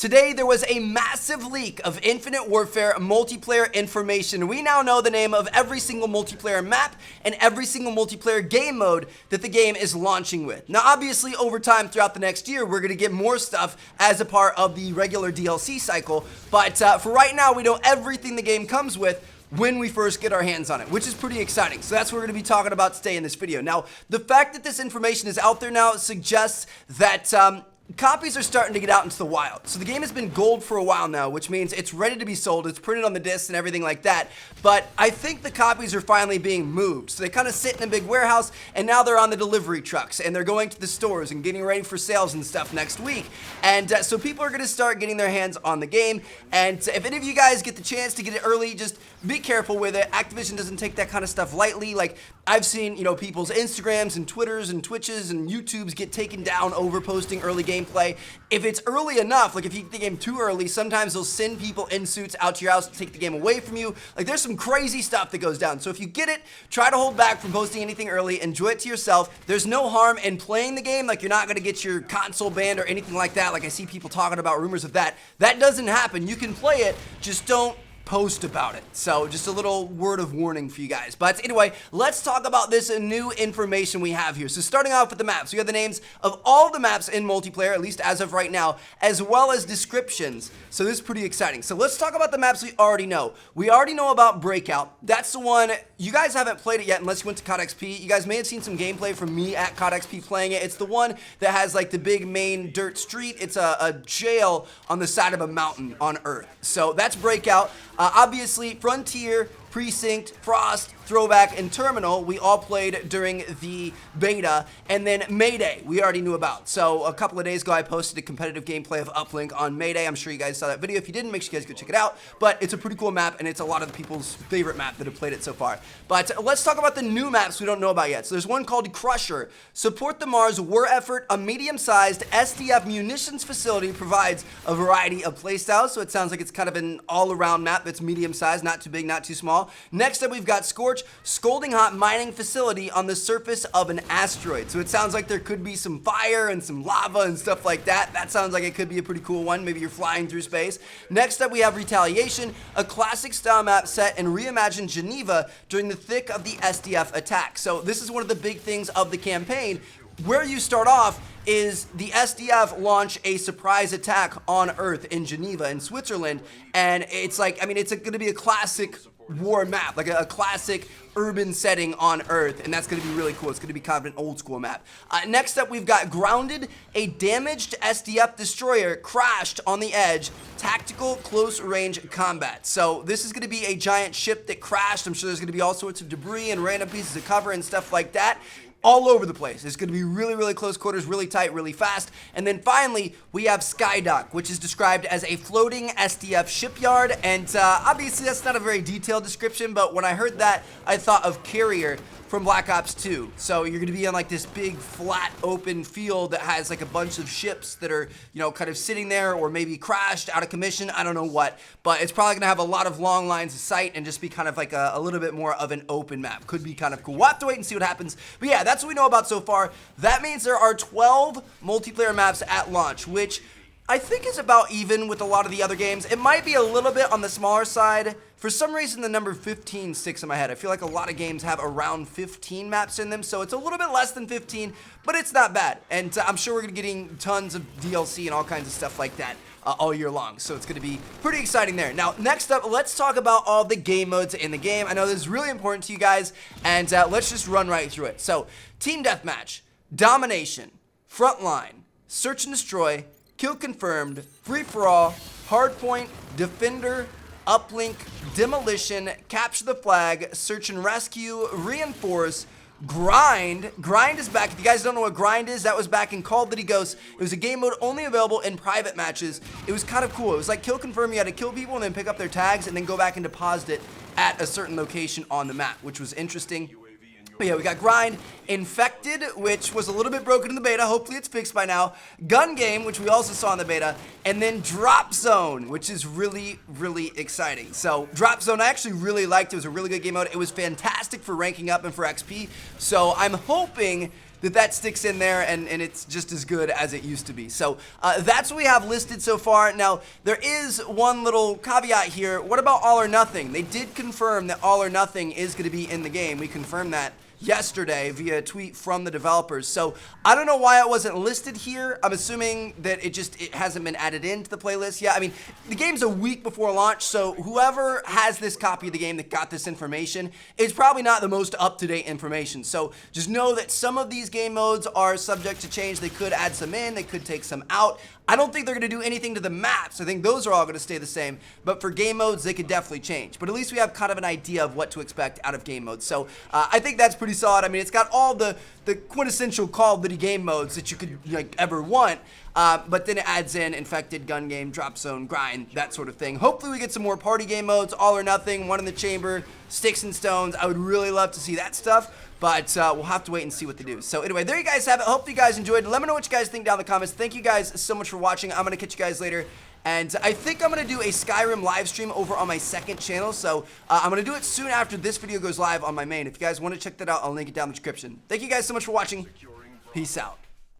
Today, there was a massive leak of Infinite Warfare multiplayer information. We now know the name of every single multiplayer map and every single multiplayer game mode that the game is launching with. Now, obviously, over time throughout the next year, we're going to get more stuff as a part of the regular DLC cycle. But for right now, we know everything the game comes with when we first get our hands on it, which is pretty exciting. So that's what we're going to be talking about today in this video. Now, the fact that this information is out there now suggests that copies are starting to get out into the wild. So the game has been gold for a while now, which means it's ready to be sold. It's printed on the discs and everything like that. But I think the copies are finally being moved. So they kind of sit in a big warehouse, and now they're on the delivery trucks, and they're going to the stores and getting ready for sales and stuff next week. And so people are going to start getting their hands on the game. And if any of you guys get the chance to get it early, just be careful with it. Activision doesn't take that kind of stuff lightly. Like, I've seen, people's Instagrams and Twitters and Twitches and YouTubes get taken down over posting early gameplay. If it's early enough, like if you get the game too early, sometimes they'll send people in suits out to your house to take the game away from you. Like, there's some crazy stuff that goes down. So if you get it, try to hold back from posting anything early. Enjoy it to yourself. There's no harm in playing the game. Like, you're not going to get your console banned or anything like that. Like, I see people talking about rumors of that. That doesn't happen. You can play it, just don't post about it. So just a little word of warning for you guys. But anyway, let's talk about this new information we have here. So starting off with the maps, we have the names of all the maps in multiplayer, at least as of right now, as well as descriptions. So this is pretty exciting. So let's talk about the maps we already know. We already know about Breakout. That's the one, you guys haven't played it yet unless you went to COD XP. You guys may have seen some gameplay from me at COD XP playing it. It's the one that has like the big main dirt street. It's a jail on the side of a mountain on Earth. So that's Breakout. Obviously, Frontier, Precinct, Frost, Throwback, and Terminal, we all played during the beta. And then Mayday, we already knew about. So a couple of days ago, I posted a competitive gameplay of Uplink on Mayday. I'm sure you guys saw that video. If you didn't, make sure you guys go check it out. But it's a pretty cool map, and it's a lot of people's favorite map that have played it so far. But let's talk about the new maps we don't know about yet. So there's one called Crusher. Support the Mars War Effort, a medium-sized SDF munitions facility, provides a variety of playstyles. So it sounds like it's kind of an all-around map that's medium-sized, not too big, not too small. Next up, we've got Scorched, scalding hot mining facility on the surface of an asteroid. So it sounds like there could be some fire and some lava and stuff like that. That sounds like it could be a pretty cool one. Maybe you're flying through space. Next up, we have Retaliation, a classic style map set in reimagined Geneva during the thick of the SDF attack. So this is one of the big things of the campaign. Where you start off is the SDF launch a surprise attack on Earth in Geneva in Switzerland, and it's like, it's going to be a classic war map, like a classic urban setting on Earth, and that's going to be really cool. It's going to be kind of an old school map. Next up, we've got Grounded, a damaged SDF destroyer crashed on the edge, tactical close range combat. So this is going to be a giant ship that crashed. I'm sure there's going to be all sorts of debris and random pieces of cover and stuff like that all over the place. It's going to be really, really close quarters, really tight, really fast. And then finally, we have Skydock, which is described as a floating SDF shipyard. And obviously, that's not a very detailed description, but when I heard that, I thought of Carrier from Black Ops 2. So you're going to be on like this big, flat, open field that has like a bunch of ships that are, kind of sitting there or maybe crashed, out of commission, I don't know what. But it's probably going to have a lot of long lines of sight and just be kind of like a little bit more of an open map. Could be kind of cool. We'll have to wait and see what happens. But yeah, that's what we know about so far. That means there are 12 multiplayer maps at launch, which I think is about even with a lot of the other games. It might be a little bit on the smaller side. For some reason, the number 15 sticks in my head. I feel like a lot of games have around 15 maps in them, so it's a little bit less than 15, but it's not bad. And I'm sure we're going to be getting tons of DLC and all kinds of stuff like that all year long, so it's going to be pretty exciting there. Now, next up, let's talk about all the game modes in the game. I know this is really important to you guys, and let's just run right through it. So, Team Deathmatch, Domination, Frontline, Search and Destroy, Kill Confirmed, Free For All, Hardpoint, Defender, Uplink, Demolition, Capture the Flag, Search and Rescue, Reinforce, Grind. Grind is back. If you guys don't know what Grind is, that was back in Call of Duty Ghosts. It was a game mode only available in private matches. It was kind of cool. It was like Kill Confirm. You had to kill people and then pick up their tags and then go back and deposit it at a certain location on the map, which was interesting. But yeah, we got Grind, Infected, which was a little bit broken in the beta. Hopefully it's fixed by now. Gun Game, which we also saw in the beta. And then Drop Zone, which is really, really exciting. So Drop Zone, I actually really liked. It was a really good game mode. It was fantastic for ranking up and for XP. So I'm hoping that sticks in there and it's just as good as it used to be. So that's what we have listed so far. Now, there is one little caveat here. What about All or Nothing? They did confirm that All or Nothing is going to be in the game. We confirmed that yesterday via a tweet from the developers. So I don't know why it wasn't listed here. I'm assuming that it hasn't been added into the playlist yet. I mean, the game's a week before launch, so whoever has this copy of the game that got this information is probably not the most up-to-date information. So just know that some of these game modes are subject to change. They could add some in, they could take some out. I don't think they're going to do anything to the maps. I think those are all going to stay the same. But for game modes, they could definitely change. But at least we have kind of an idea of what to expect out of game modes. So I think that's pretty solid. I mean, it's got all the quintessential Call of Duty game modes that you could ever want. But then it adds in Infected, Gun Game, Drop Zone, Grind, that sort of thing. Hopefully we get some more party game modes, All or Nothing, One in the Chamber, Sticks and Stones. I would really love to see that stuff. But we'll have to wait and see what they do. So anyway, there you guys have it. Hope you guys enjoyed. Let me know what you guys think down in the comments. Thank you guys so much for watching. I'm going to catch you guys later. And I think I'm going to do a Skyrim live stream over on my second channel. So I'm going to do it soon after this video goes live on my main. If you guys want to check that out, I'll link it down in the description. Thank you guys so much for watching. Peace out.